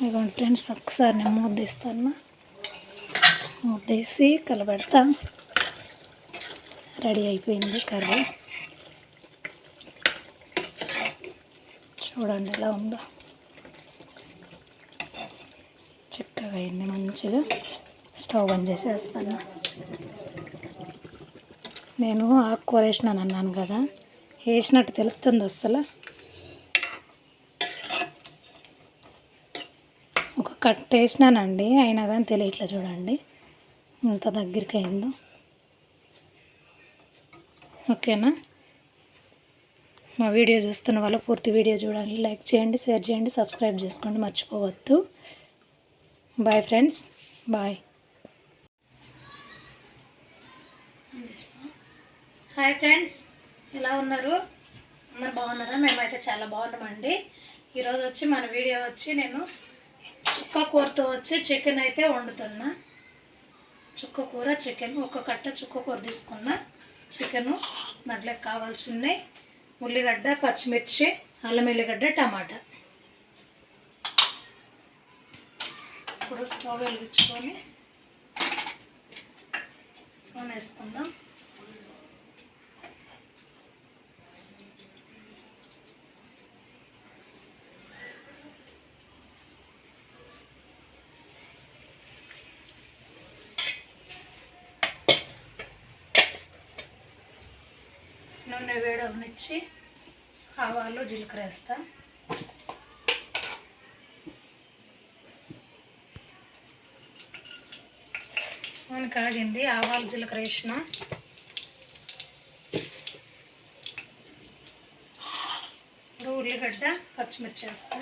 ఇదిగోండి ఫ్రెండ్స్, ఒకసారి నేను మూద్దేస్తాను. మూద్దేసి కలబెడతా. రెడీ అయిపోయింది కర్రీ. చూడండి ఎలా ఉందో, చిక్కగా అయింది మంచిగా. స్టవ్ బంద్ చేసేస్తాను. నేను ఆకుకూర వేసినాను అన్నాను కదా, వేసినట్టు తెలుస్తుంది అస్సలు. ఒక కట్ వేసినానండి, అయినా కానీ తెలియట్లా. చూడండి ఇంత దగ్గరికి అయిందో. ఓకేనా? మా వీడియో చూస్తున్న వాళ్ళు పూర్తి వీడియో చూడండి. లైక్ చేయండి, షేర్ చేయండి, సబ్స్క్రైబ్ చేసుకోండి మర్చిపోవద్దు. Bye friends, bye. Hi friends, ఎలా ఉన్నారు? అందరు బాగున్నారా? మేమైతే చాలా బాగున్నామండి. ఈరోజు వచ్చి మన వీడియో వచ్చి నేను చుక్క కూరతో వచ్చి చికెన్ అయితే వండుతున్నా. చుక్క కూర చికెన్, ఒక కట్ట చుక్క కూర తీసుకున్నా. చికెను దాంట్లో కావాల్సి ఉన్నాయి ఉల్లిగడ్డ, పచ్చిమిర్చి, అల్లం ఎల్లిగడ్డ, టమాటా. ఇప్పుడు స్టవ్ వెలిగించుకొని నూనె వేసుకుందాం. నూనె వేడవనిచ్చి ఆవాలు, జీలకర్ర వేస్తా. నూనె కాగింది, ఆవాలు జీలకర్ర వేసిన. ఇప్పుడు ఉల్లిగడ్డ, పచ్చిమిర్చి వేస్తా.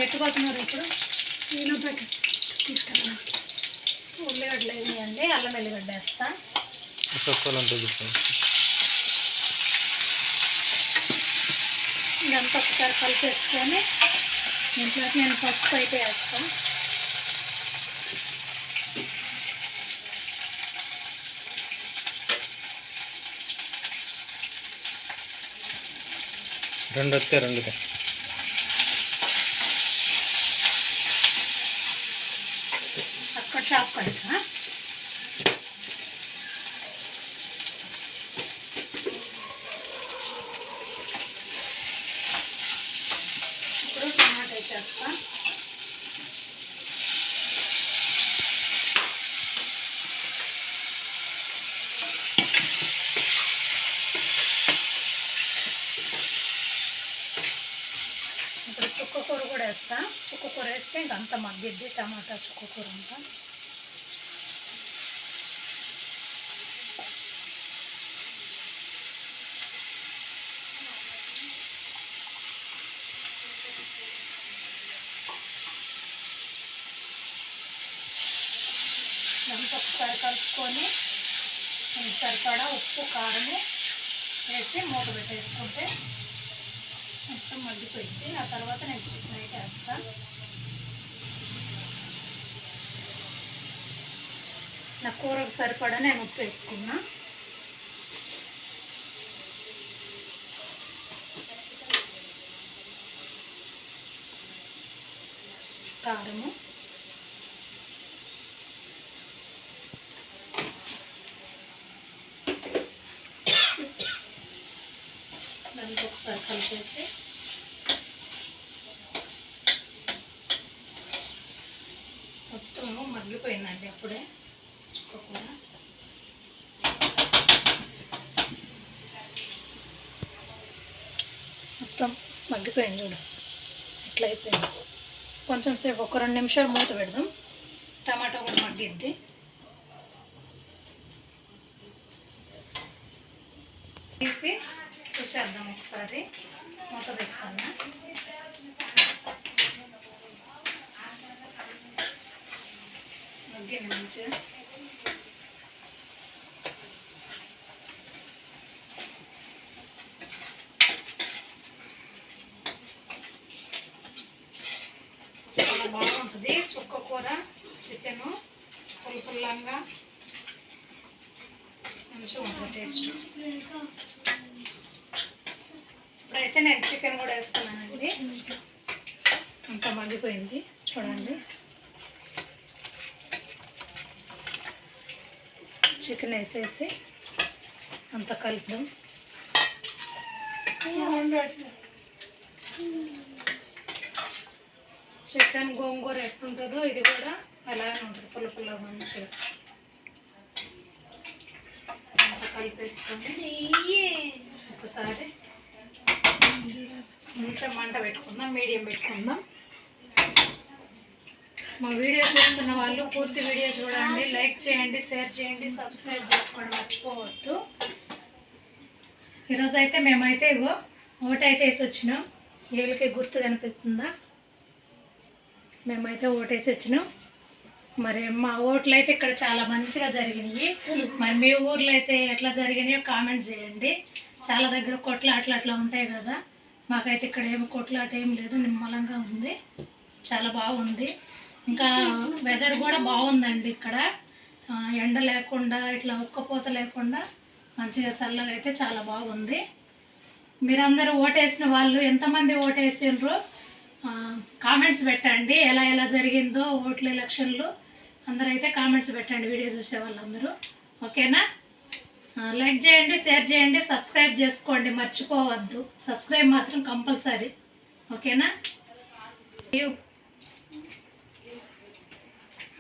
ఎట్టుకోతున్నారు ఇప్పుడు. నేను తీసుకున్నాను. ఉల్లిగడ్డలు వేయండి, అల్లం ఎల్లిగడ్డ వేస్తా. ఇదంతా ఒకసారి కలిపేసుకొని ఇంట్లో నేను పసుపు అయితే వేస్తాను. రెండు అక్కడ షాప్ కడతా. ఇప్పుడు టమాటా వేసేస్తా. ఇప్పుడు చుక్కకూర కూడా వేస్తా. చుక్కకూర వేస్తే ఇంకంతా మగ్గిద్ది టమాటా చుక్కకూర అంతా. ఇదంతా ఒకసారి కలుపుకొని సరిపడా ఉప్పు, కారము వేసి మూత పెట్టేసుకుంటే మొత్తం మగ్గిపోయింది. ఆ తర్వాత నేను చికెన్ అయితే వేస్తాను. నా కూరకు సరిపడా నేను ఉప్పు వేసుకున్నా. కారము, దానికి ఒకసారి కలిపేసి మొత్తం మగ్గిపోయిందండి అప్పుడే చుక్కకూర. మొత్తం మగ్గిపోయింది చూడు, ఇట్లా అయిపోయింది. కొంచెం సేపు ఒక 2 నిమిషాలు మూత పెడదాం, టమాటా కూడా మగ్గిద్ది. తీసి చూసేద్దాం ఒకసారి. మూత తీస్తాను. మగ్గిన మంచిగా చాలా బాగుంటుంది చుక్క కూర, చికెను పుల్లంగా మంచిగా ఉంటుంది టేస్ట్. ఇప్పుడైతే నేను చికెన్ కూడా వేస్తున్నానండి. అంతా మగ్గిపోయింది చూడండి. చికెన్ వేసేసి అంతా కలుపుదాం. చికెన్ గోంగూర ఎట్లుంటుందో ఇది కూడా అలాగే ఉంటుంది, పుల్లగా మంచిగా. అంతా కలిపేసుకొని ఒకసారి మంచిగా మంట పెట్టుకుందాం, మీడియం పెట్టుకుందాం. మా వీడియో చూస్తున్న వాళ్ళు పూర్తి వీడియో చూడండి, లైక్ చేయండి, షేర్ చేయండి, సబ్స్క్రైబ్ చేసుకోండి మర్చిపోవద్దు. ఈరోజు అయితే మేమైతే ఇగో ఓటైతే వేసి వచ్చినాం. వీళ్ళకి గుర్తు కనిపిస్తుందా? మేమైతే ఓటేసి వచ్చినాం. మరి మా ఓట్లు అయితే ఇక్కడ చాలా మంచిగా జరిగినాయి. మరి మీ ఊర్లో అయితే ఎట్లా జరిగినాయో కామెంట్ చేయండి. చాలా దగ్గర కొట్లాట్లు అట్లా ఉంటాయి కదా, మాకైతే ఇక్కడ ఏమి కొట్లాట ఏం లేదు, నిమ్మలంగా ఉంది, చాలా బాగుంది. ఇంకా వెదర్ కూడా బాగుందండి ఇక్కడ. ఎండ లేకుండా ఇట్లా ఉక్కపోత లేకుండా మంచిగా చల్లగా అయితే చాలా బాగుంది. మీరందరూ ఓటేసిన వాళ్ళు ఎంతమంది ఓటేసిండ్రో కామెంట్స్ పెట్టండి. ఎలా ఎలా జరిగిందో ఓట్ల ఎలక్షన్లు అందరూ అయితే కామెంట్స్ పెట్టండి, వీడియో చూసే వాళ్ళందరూ. ఓకేనా? లైక్ చేయండి, షేర్ చేయండి, సబ్స్క్రైబ్ చేసుకోండి మర్చిపోవద్దు. సబ్స్క్రైబ్ మాత్రం కంపల్సరీ. ఓకేనా?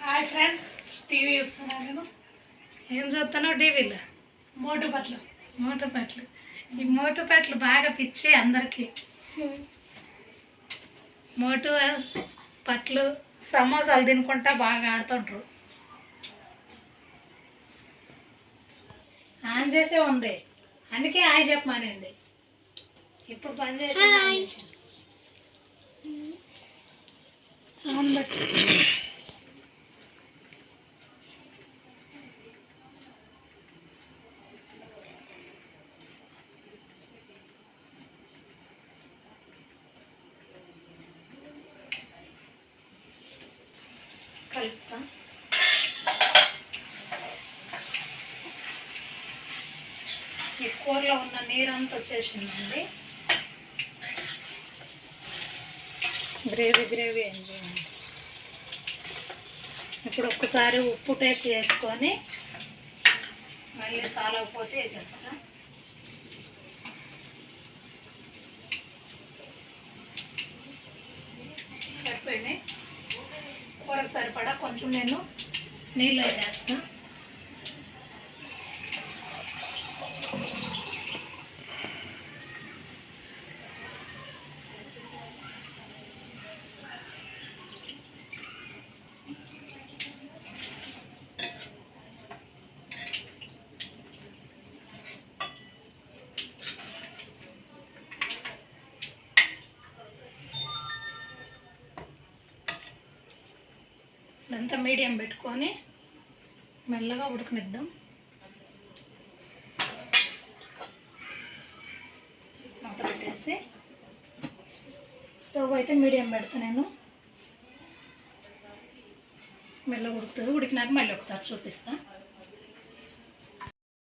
హాయ్ ఫ్రెండ్స్, టీవీ చూస్తున్నాను నేను. ఏం చూస్తానో టీవీలో? మోటు పట్లు. ఈ మోటు పట్లు బాగా పిచ్చి అందరికీ. మోటు పట్లు సమోసాలు తినుకుంటా బాగా ఆడుతుంటారు. ఆన్ చేసే ఉంది, అందుకే హాయ్ చెప్పమానండి. ఇప్పుడు పని చేసి సౌండ్ బట్టి కలుపుతా. ఈ కూరలో ఉన్న నీరంతా వచ్చేసిందండి. గ్రేవీ ఏం చేయండి. ఇప్పుడు ఒక్కసారి ఉప్పు టేస్ట్ చేసుకొని మళ్ళీ సాలకపోతే వేసేస్తా. సరిపోయినాయి. కూరకు సరిపడా కొంచెం నేను నీళ్ళు వేసేస్తా. ఇదంతా మీడియం పెట్టుకొని మెల్లగా ఉడకనిద్దాం. మూత పెట్టేసి స్టవ్ అయితే మీడియం పెడతా నేను. మెల్లగా ఉడుకుతుంది. ఉడికినాక మళ్ళీ ఒకసారి చూపిస్తాను.